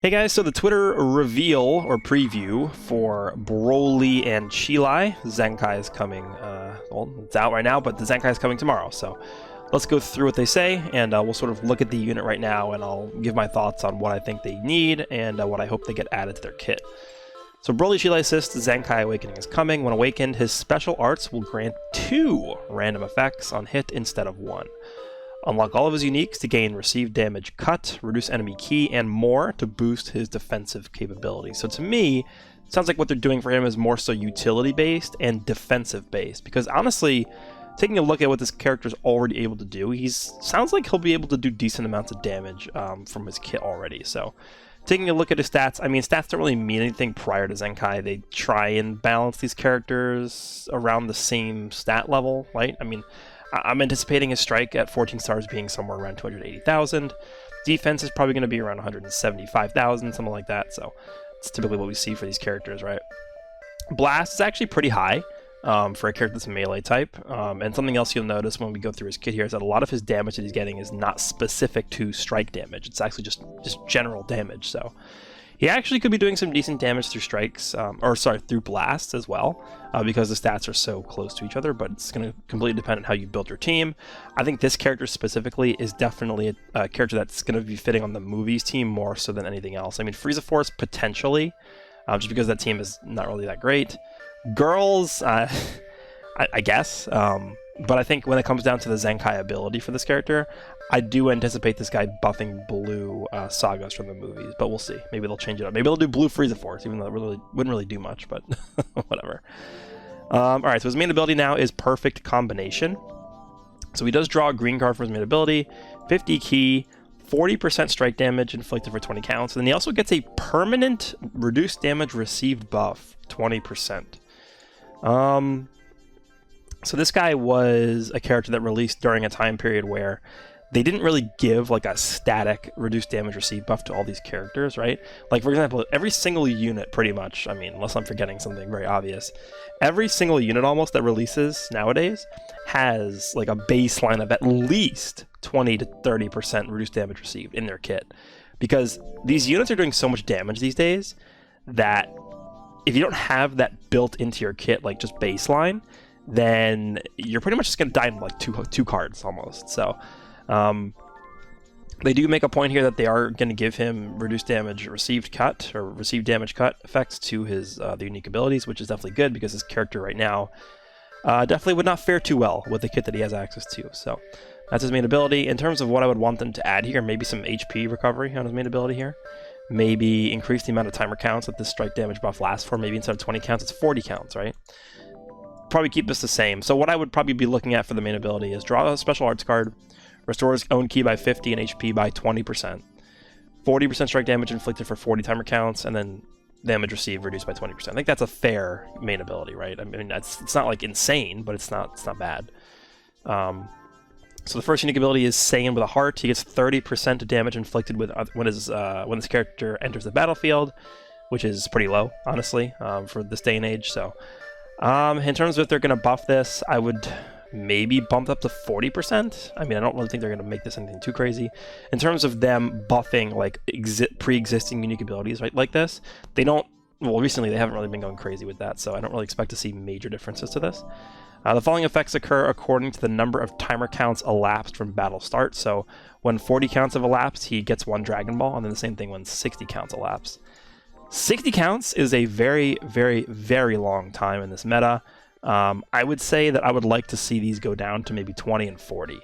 Hey guys, so the Twitter reveal or preview for Broly and CHEELAI, ZENKAI is coming, well, it's out right now, but the ZENKAI is coming tomorrow, so let's go through what they say, and we'll sort of look at the unit right now, and I'll give my thoughts on what I think they need, and what I hope they get added to their kit. So Broly CHEELAI assists, ZENKAI Awakening is coming. When awakened, his special arts will grant 2 random effects on hit instead of 1. Unlock all of his uniques to gain received damage cut, reduce enemy ki, and more to boost his defensive capabilities. So to me, it sounds like what they're doing for him is more so utility-based and defensive-based. Because honestly, taking a look at what this character is already able to do, sounds like he'll be able to do decent amounts of damage from his kit already. So taking a look at his stats, I mean, stats don't really mean anything prior to ZENKAI. They try and balance these characters around the same stat level, right? I mean, I'm anticipating his strike at 14 stars being somewhere around 280,000. Defense is probably going to be around 175,000, something like that. So it's typically what we see for these characters, right? Blast is actually pretty high for a character that's melee type. And something else you'll notice when we go through his kit here is that a lot of his damage that he's getting is not specific to strike damage. It's actually just general damage. So he actually could be doing some decent damage through strikes, through blasts as well, because the stats are so close to each other, but it's going to completely depend on how you build your team. I think this character specifically is definitely a character that's going to be fitting on the movies team more so than anything else. I mean, Frieza Force, potentially, just because that team is not really that great. Girls, I guess, but I think when it comes down to the ZENKAI ability for this character, I do anticipate this guy buffing blue sagas from the movies, but we'll see. Maybe they'll change it up. Maybe they'll do blue Frieza Force, even though it wouldn't really do much, but whatever. Alright, so his main ability now is Perfect Combination. So he does draw a green card for his main ability, 50 ki, 40% strike damage inflicted for 20 counts, and then he also gets a permanent reduced damage received buff, 20%. So this guy was a character that released during a time period where they didn't really give like a static reduced damage received buff to all these characters, right? Like, for example, every single unit pretty much, I mean, unless I'm forgetting something very obvious, every single unit almost that releases nowadays has like a baseline of at least 20 to 30% reduced damage received in their kit. Because these units are doing so much damage these days that if you don't have that built into your kit, like just baseline, then you're pretty much just going to die in like two cards almost. So they do make a point here that they are going to give him reduced damage received cut, or received damage cut effects to his the unique abilities, which is definitely good because his character right now definitely would not fare too well with the kit that he has access to. So that's his main ability. In terms of what I would want them to add here, maybe some HP recovery on his main ability here. Maybe increase the amount of timer counts that this strike damage buff lasts for. Maybe instead of 20 counts, it's 40 counts, right? Probably keep this the same. So what I would probably be looking at for the main ability is draw a special arts card, restore his own ki by 50 and HP by 20%, 40% strike damage inflicted for 40 timer counts, and then damage received reduced by 20%. I think that's a fair main ability, right? I mean, it's not like insane, but it's not bad. So the first unique ability is Saiyan with a Heart. He gets 30% damage inflicted with when this character enters the battlefield, which is pretty low, honestly, for this day and age. So in terms of if they're going to buff this, I would maybe bump up to 40%. I mean, I don't really think they're going to make this anything too crazy. In terms of them buffing like pre-existing unique abilities, right, like this, they don't. Well, recently they haven't really been going crazy with that, so I don't really expect to see major differences to this. The following effects occur according to the number of timer counts elapsed from battle start. So when 40 counts have elapsed, he gets 1 Dragon Ball, and then the same thing when 60 counts elapse. 60 counts is a very, very, very long time in this meta. I would say that I would like to see these go down to maybe 20 and 40.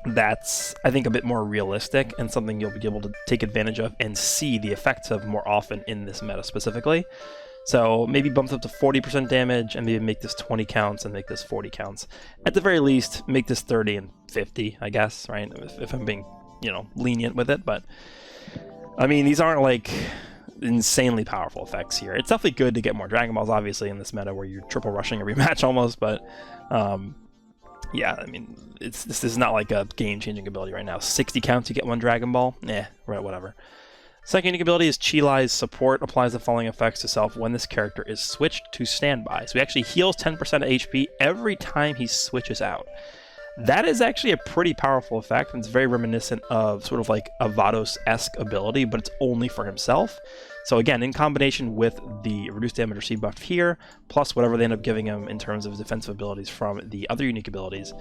That's, I think, a bit more realistic and something you'll be able to take advantage of and see the effects of more often in this meta specifically. So maybe bump up to 40% damage and maybe make this 20 counts and make this 40 counts. At the very least, make this 30 and 50, I guess, right? If I'm being, lenient with it. But, I mean, these aren't like insanely powerful effects here. It's definitely good to get more Dragon Balls, obviously, in this meta where you're triple rushing every match almost, but yeah, I mean, this is not like a game-changing ability right now. 60 counts, you get 1 Dragon Ball? Right, whatever. Second unique ability is CHEELAI's Support. Applies the following effects to self when this character is switched to standby. So he actually heals 10% of HP every time he switches out. That is actually a pretty powerful effect, and it's very reminiscent of sort of like a Vados-esque ability, but it's only for himself. So again, in combination with the reduced damage received buff here, plus whatever they end up giving him in terms of defensive abilities from the other unique abilities,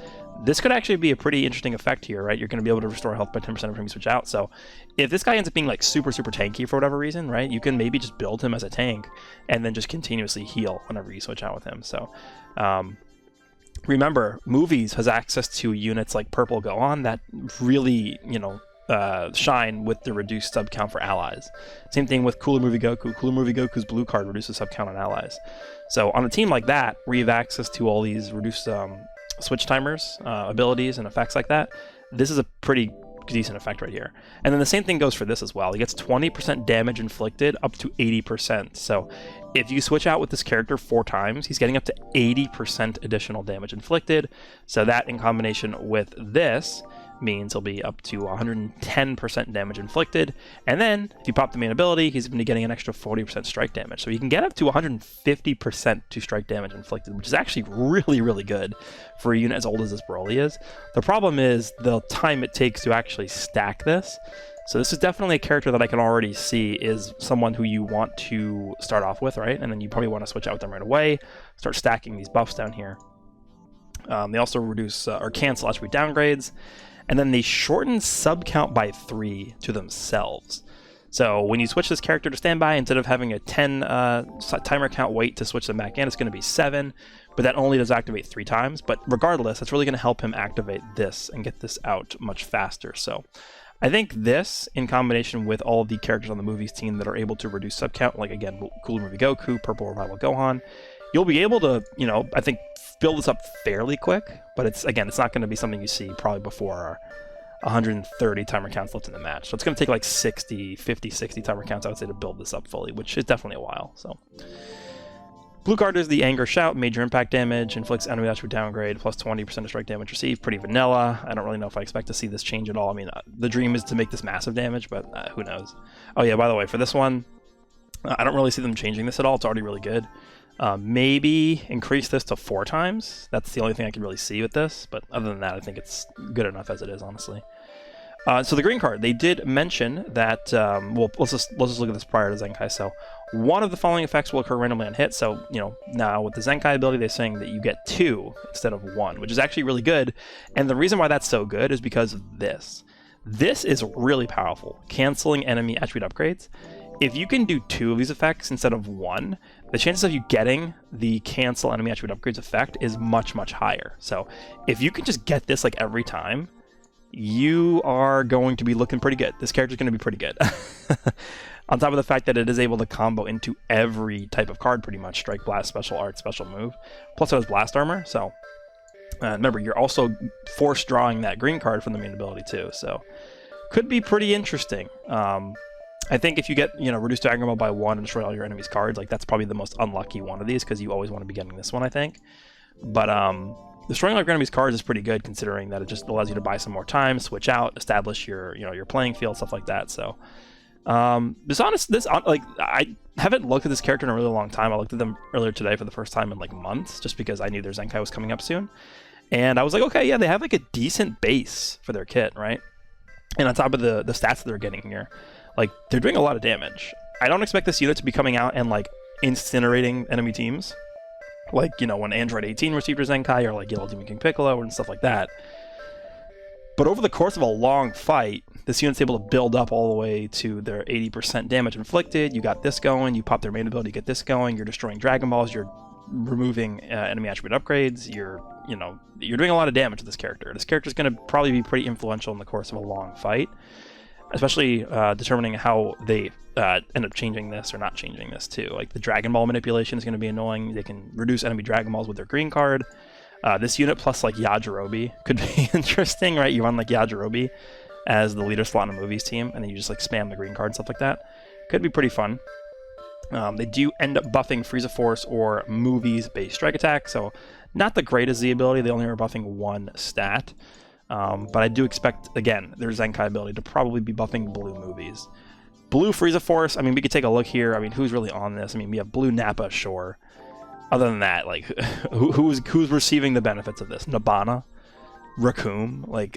this could actually be a pretty interesting effect here, right? You're going to be able to restore health by 10% every time you switch out. So if this guy ends up being like super tanky for whatever reason, right, you can maybe just build him as a tank and then just continuously heal whenever you switch out with him. So remember, Movies has access to units like Purple Go On that really, you know, shine with the reduced sub count for allies. Same thing with Cooler Movie Goku. Cooler Movie Goku's blue card reduces sub count on allies. So on a team like that, where you have access to all these reduced switch timers, abilities, and effects like that, this is a pretty decent effect right here. And then the same thing goes for this as well. He gets 20% damage inflicted up to 80%. So if you switch out with this character 4 times, he's getting up to 80% additional damage inflicted. So that in combination with this means he'll be up to 110% damage inflicted. And then if you pop the main ability, he's going to be getting an extra 40% strike damage. So you can get up to 150% to strike damage inflicted, which is actually really good for a unit as old as this Broly is. The problem is the time it takes to actually stack this. So this is definitely a character that I can already see is someone who you want to start off with, right? And then you probably want to switch out with them right away, start stacking these buffs down here. They also reduce or cancel attribute downgrades. And then they shorten sub count by 3 to themselves. So when you switch this character to standby, instead of having a 10 timer count wait to switch them back in, it's going to be 7, but that only does activate 3 times. But regardless, that's really going to help him activate this and get this out much faster. So I think this, in combination with all of the characters on the Movies team that are able to reduce sub count, like again, Cooler Movie Goku, Purple Revival Gohan, you'll be able to, you know, I think build this up fairly quick, but it's not going to be something you see probably before 130 timer counts left in the match. So it's going to take like 50, 60 timer counts, I would say, to build this up fully, which is definitely a while. So blue card is the Anger Shout, major impact damage, inflicts enemy attribute downgrade, plus 20% of strike damage received. Pretty vanilla. I don't really know if I expect to see this change at all. I mean, the dream is to make this massive damage, but who knows. Oh yeah, by the way, for this one, I don't really see them changing this at all. It's already really good. Maybe increase this to 4 times. That's the only thing I can really see with this, but other than that, I think it's good enough as it is, honestly. So the green card, they did mention that, well, let's just look at this prior to Zenkai. So one of the following effects will occur randomly on hit. So, you know, now with the Zenkai ability, they're saying that you get 2 instead of 1, which is actually really good. And the reason why that's so good is because of this. This is really powerful, canceling enemy attribute upgrades. If you can do 2 of these effects instead of 1, the chances of you getting the cancel enemy attribute upgrades effect is much higher. So if you can just get this like every time, you are going to be looking pretty good. This character is going to be pretty good. On top of the fact that it is able to combo into every type of card pretty much, strike, blast, special art, special move, plus it has blast armor. So remember, you're also force drawing that green card from the main ability too. So could be pretty interesting. I think if you get, you know, reduced to aggro by 1 and destroy all your enemy's cards, like that's probably the most unlucky one of these because you always want to be getting this one, I think. But destroying all your enemy's cards is pretty good considering that it just allows you to buy some more time, switch out, establish your, you know, your playing field, stuff like that. So like I haven't looked at this character in a really long time. I looked at them earlier today for the first time in like months, just because I knew their Zenkai was coming up soon. And I was like, okay, yeah, they have like a decent base for their kit, right? And on top of the stats that they're getting here, like, they're doing a lot of damage. I don't expect this unit to be coming out and, like, incinerating enemy teams. Like, you know, when Android 18 received her Zenkai, or, like, Yellow Demon King Piccolo, and stuff like that. But over the course of a long fight, this unit's able to build up all the way to their 80% damage inflicted. You got this going, you pop their main ability, you get this going, you're destroying Dragon Balls, you're removing enemy attribute upgrades, you're doing a lot of damage to this character. This character's going to probably be pretty influential in the course of a long fight. Especially determining how they end up changing this or not changing this too. Like the Dragon Ball manipulation is going to be annoying. They can reduce enemy Dragon Balls with their green card. This unit plus like Yajirobe could be interesting, right? You run like Yajirobe as the leader slot in a Movies team, and then you just like spam the green card and stuff like that. Could be pretty fun. They do end up buffing Frieza Force or Movies based strike attack, so not the greatest Z ability. They only are buffing 1 stat. But I do expect, again, their Zenkai ability to probably be buffing blue Movies. Blue Frieza Force, I mean, we could take a look here. I mean, who's really on this? I mean, we have blue Nappa, sure. Other than that, like, who's receiving the benefits of this? Nibbana? Raccoon. Like,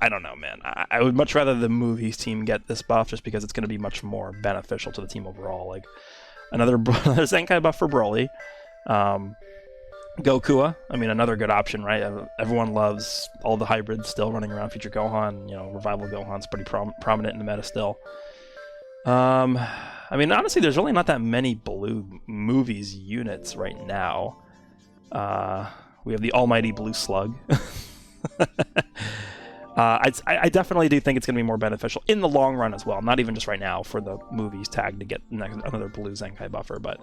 I don't know, man. I would much rather the movies team get this buff just because it's going to be much more beneficial to the team overall. Like, another Zenkai buff for Broly. Gokua, I mean, another good option, right? Everyone loves all the hybrids still running around. Future Gohan, you know, Revival Gohan's pretty prominent in the meta still. I mean, honestly, there's really not that many blue movies units right now. We have the almighty Blue Slug. I definitely do think it's going to be more beneficial in the long run as well. Not even just right now for the movies tag to get another blue Zenkai buffer, but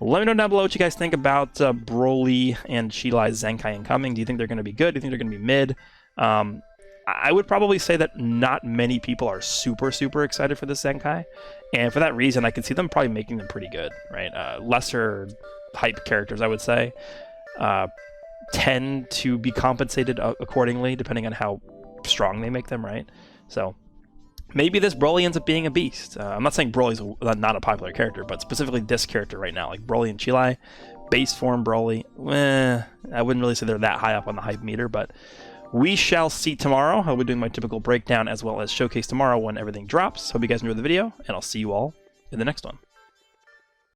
let me know down below what you guys think about Broly and CHEELAI Zenkai incoming. Do you think they're going to be good? Do you think they're going to be mid? I would probably say that not many people are super excited for this Zenkai, and for that reason, I can see them probably making them pretty good, right? Lesser hype characters, I would say, tend to be compensated accordingly, depending on how strong they make them, right? So maybe this Broly ends up being a beast. I'm not saying Broly's not a popular character, but specifically this character right now, like Broly and CHEELAI, base form Broly, I wouldn't really say they're that high up on the hype meter, but we shall see tomorrow. I'll be doing my typical breakdown as well as showcase tomorrow when everything drops. Hope you guys enjoyed the video, and I'll see you all in the next one.